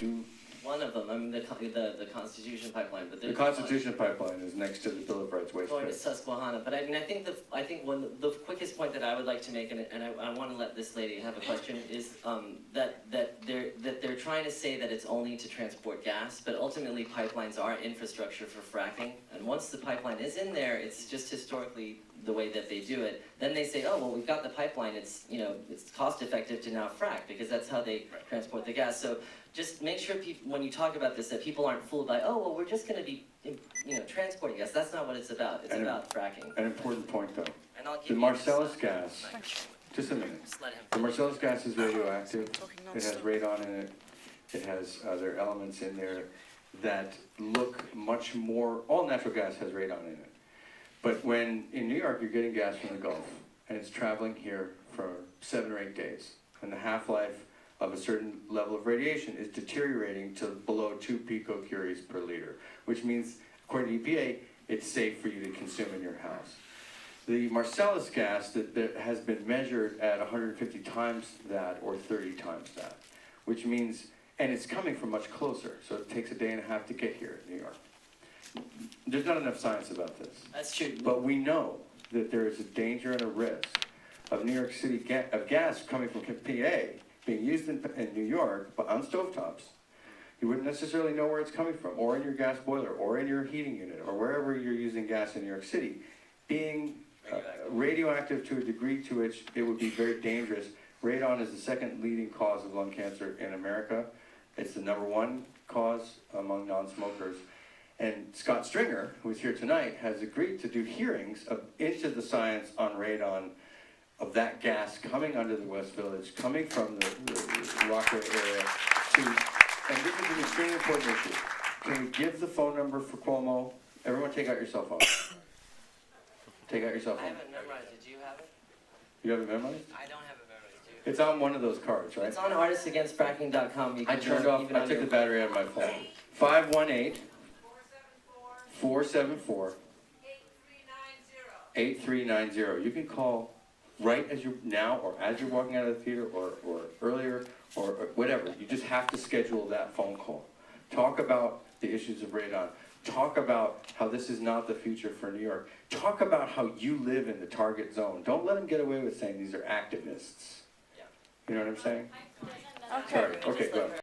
do. One of them, I mean, the Constitution Pipeline, but The there's Constitution Pipeline is next to the Bill of Rights waste going to pit. Susquehanna. But I mean, I think the quickest point that I would like to make, and I want to let this lady have a question, is that they're trying to say that it's only to transport gas, but ultimately pipelines are infrastructure for fracking. And once the pipeline is in there, it's just historically the way that they do it. Then they say, oh well, we've got the pipeline. It's it's cost effective to now frack because that's how they transport the gas. So just make sure when you talk about this that people aren't fooled by, oh well, we're just going to be transporting gas. That's not what it's about. It's about fracking. An important point though. And I'll give The you Marcellus gas. Just a minute. Just let him The finish. Marcellus gas is radioactive. It has radon in it. It has other elements in there that look much more. All natural gas has radon in it. But when in New York you're getting gas from the Gulf and it's traveling here for 7 or 8 days, and the half-life of a certain level of radiation is deteriorating to below 2 picocuries per liter, which means, according to EPA, it's safe for you to consume in your house. The Marcellus gas that has been measured at 150 times that or 30 times that, which means, and it's coming from much closer, so it takes a day and a half to get here in New York. There's not enough science about this. That's true. But we know that there is a danger and a risk of New York City of gas coming from PA being used in New York, but on stovetops. You wouldn't necessarily know where it's coming from, or in your gas boiler, or in your heating unit, or wherever you're using gas in New York City, being radioactive to a degree to which it would be very dangerous. Radon is the second leading cause of lung cancer in America. It's the #1 cause among non-smokers. And Scott Stringer, who is here tonight, has agreed to do hearings into the science on radon of that gas coming under the West Village, coming from the Rockaway area and this is an extremely important issue. Can we give the phone number for Cuomo? Everyone take out your cell phone. Take out your cell I phone. haven't memorized it. Do you have it? You have it memorized? I don't have it memorized. Do you? It's on one of those cards, right? It's on artistsagainstfracking.com. You I can turned off, I took the battery out of my phone. 518 474 8390. You can call right as you're now, or as you're walking out of the theater, or earlier, or whatever. You just have to schedule that phone call. Talk about the issues of radon. Talk about how this is not the future for New York. Talk about how you live in the target zone. Don't let them get away with saying these are activists. Yeah. You know what I'm saying? Okay. Sorry. Okay, go ahead.